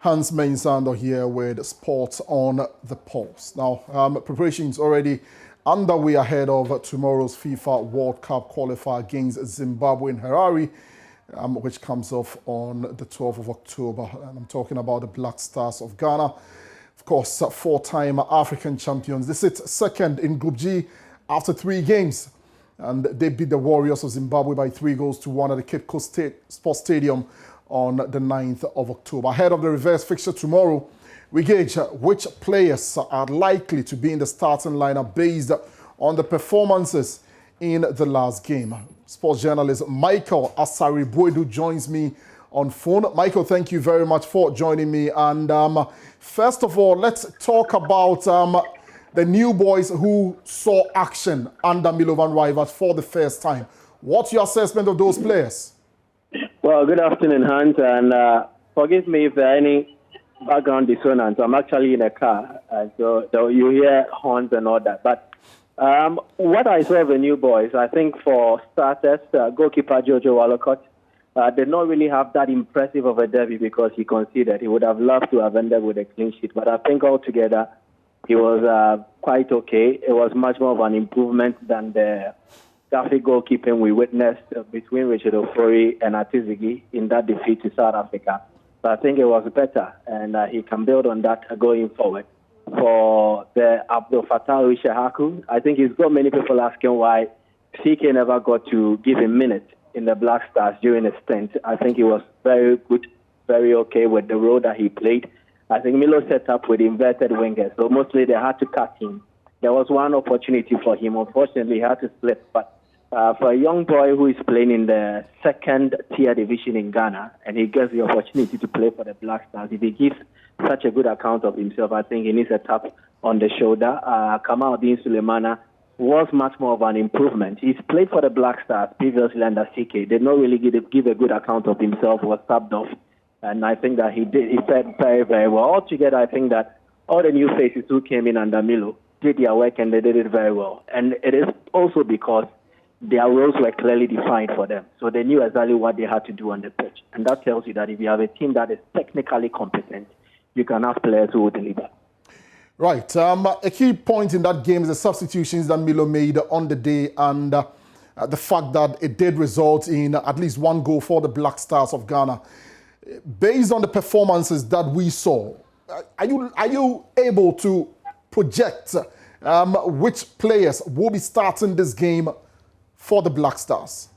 Hans Mensando here with Sports on the Pulse. Now, preparations already underway ahead of tomorrow's FIFA World Cup Qualifier against Zimbabwe in Harare, which comes off on the 12th of October. And I'm talking about the Black Stars of Ghana. Of course, four-time African champions. They sit second in Group G after 3 games. And they beat the Warriors of Zimbabwe by 3-1 at the Cape Coast Sports Stadium on the 9th of October. Ahead of the reverse fixture tomorrow, we gauge which players are likely to be in the starting lineup based on the performances in the last game. Sports journalist Michael Asari-Boedu joins me on phone. Michael, thank you very much for joining me. And first of all, let's talk about the new boys who saw action under Milovan Rivers for the first time. What's your assessment of those players? Well, good afternoon, Hans, and forgive me if there are any background dissonance. I'm actually in a car, so you hear horns and all that. But what I saw of the new boys, I think for starters, goalkeeper Jojo Wallacott did not really have that impressive of a debut because he conceded. He would have loved to have ended with a clean sheet, but I think altogether he was quite okay. It was much more of an improvement than the graphic goalkeeping we witnessed between Richard Ofori and Atizigi in that defeat to South Africa. So I think it was better, and he can build on that going forward. For the Abdul Fattah Shehaku, I think he's got many people asking why CK never got to give him minutes in the Black Stars during his stint. I think he was very good, very okay with the role that he played. I think Milo set up with inverted wingers, so mostly they had to cut him. There was one opportunity for him. Unfortunately, he had to slip. But for a young boy who is playing in the second-tier division in Ghana, and he gets the opportunity to play for the Black Stars, if he gives such a good account of himself, I think he needs a tap on the shoulder. Kamaldeen Sulemana was much more of an improvement. He's played for the Black Stars previously under CK. Did not really give a good account of himself, was subbed off. And I think that he fared very, very well. Altogether, I think that all the new faces who came in under Milo did their work and they did it very well. And it is also because their roles were clearly defined for them. So they knew exactly what they had to do on the pitch. And that tells you that if you have a team that is technically competent, you can have players who will deliver. Right. A key point in that game is the substitutions that Milo made on the day and the fact that it did result in at least 1 goal for the Black Stars of Ghana. Based on the performances that we saw, are you able to project which players will be starting this game for the Black Stars?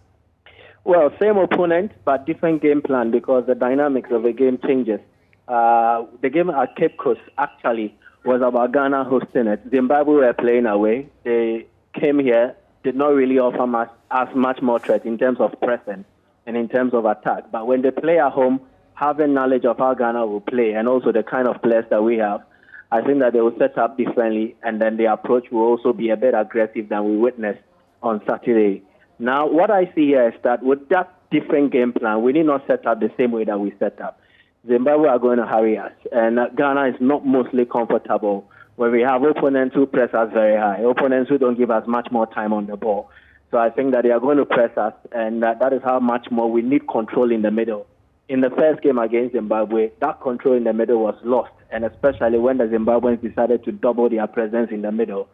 Well, same opponent, but different game plan because the dynamics of the game changes. The game at Cape Coast actually was about Ghana hosting it. Zimbabwe were playing away. They came here, did not really offer as much more threat in terms of presence and in terms of attack. But when they play at home, having knowledge of how Ghana will play and also the kind of players that we have, I think that they will set up differently and then the approach will also be a bit aggressive than we witnessed on Saturday. Now, what I see here is that with that different game plan, we need not set up the same way that we set up. Zimbabwe are going to hurry us, and Ghana is not mostly comfortable when we have opponents who press us very high, opponents who don't give us much more time on the ball. So I think that they are going to press us, and that is how much more we need control in the middle. In the first game against Zimbabwe, that control in the middle was lost, and especially when the Zimbabweans decided to double their presence in the middle,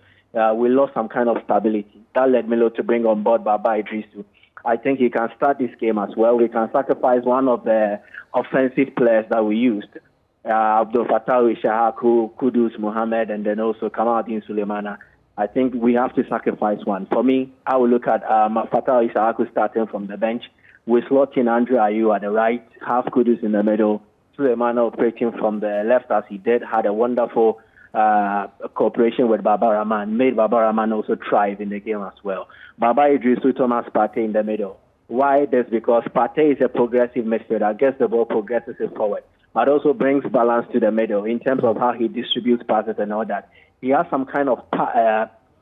we lost some kind of stability. That led Milo to bring on board Baba Idrisu. I think he can start this game as well. We can sacrifice one of the offensive players that we used, Abdul Fattah Shehaku, Kudus Mohammed, and then also Kamaldeen Sulemana. I think we have to sacrifice one. For me, I will look at Fattah Shehaku starting from the bench. We slot in Andrew Ayew at the right, have Kudus in the middle, Sulemana operating from the left as he did, had a wonderful cooperation with Baba Rahman, made Baba Rahman also thrive in the game as well. Baba Idrisu, Thomas Partey in the middle. Why? That's because Partey is a progressive midfielder, gets the ball, progresses it forward, but also brings balance to the middle in terms of how he distributes passes and all that. He has some kind of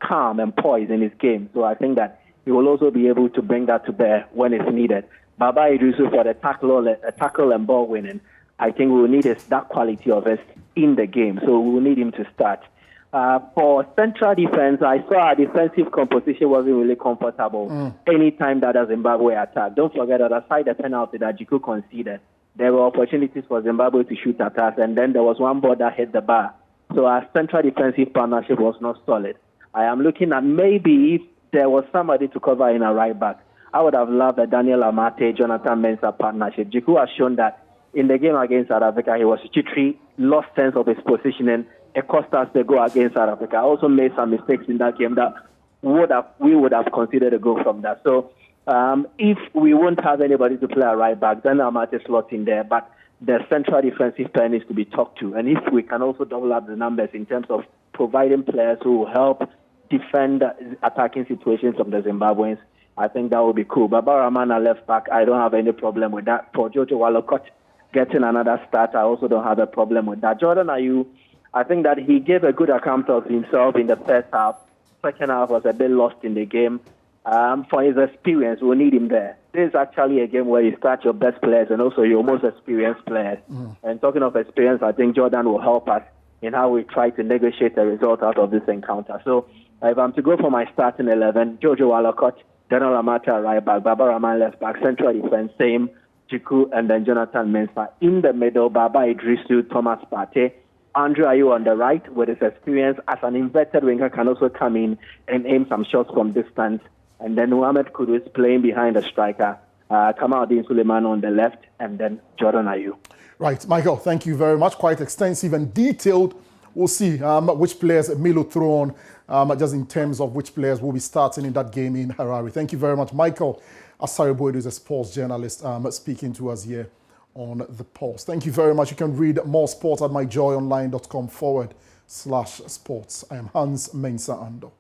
calm and poise in his game, so I think that he will also be able to bring that to bear when it's needed. Baba Idrisu for the tackle and ball winning. I think we will need that quality of us in the game, so we will need him to start. For central defense, I saw our defensive composition wasn't really comfortable anytime that the Zimbabwe attacked. Don't forget that aside the penalty that Jiku conceded, there were opportunities for Zimbabwe to shoot at us, and then there was one ball that hit the bar. So our central defensive partnership was not solid. I am looking at maybe if there was somebody to cover in a right back, I would have loved a Daniel Amate, Jonathan Mensah partnership. Jiku has shown that in the game against South Africa, he was jittery, lost sense of his positioning. It cost us the goal against South Africa. Also made some mistakes in that game that we would have considered a goal from that. So if we won't have anybody to play a right back, then Amate slot in there. But the central defensive pair needs to be talked to. And if we can also double up the numbers in terms of providing players who will help defend attacking situations of the Zimbabweans, I think that would be cool. But Baramana left back, I don't have any problem with that. For Jojo Wallacott getting another start, I also don't have a problem with that. Jordan Ayew, I think that he gave a good account of himself in the first half. Second half was a bit lost in the game. For his experience, we need him there. This is actually a game where you start your best players and also your most experienced players. And talking of experience, I think Jordan will help us in how we try to negotiate a result out of this encounter. So if I'm to go for my starting 11, Jojo Wallacott, Daniel Amata right back, Baba Rahman left back, central defense, same, Jiku, and then Jonathan Mensah. In the middle, Baba Idrisu, Thomas Partey, Andrew Ayew on the right with his experience as an inverted winger can also come in and aim some shots from distance. And then Mohamed Kudus playing behind the striker, Kamaldeen Suleiman on the left, and then Jordan Ayew. Right, Michael, thank you very much. Quite extensive and detailed. We'll see which players Milo throw on, just in terms of which players will be starting in that game in Harare. Thank you very much. Michael Asariboidu is a sports journalist speaking to us here on The Pulse. Thank you very much. You can read more sports at myjoyonline.com/sports. I am Hans Mensah Ando.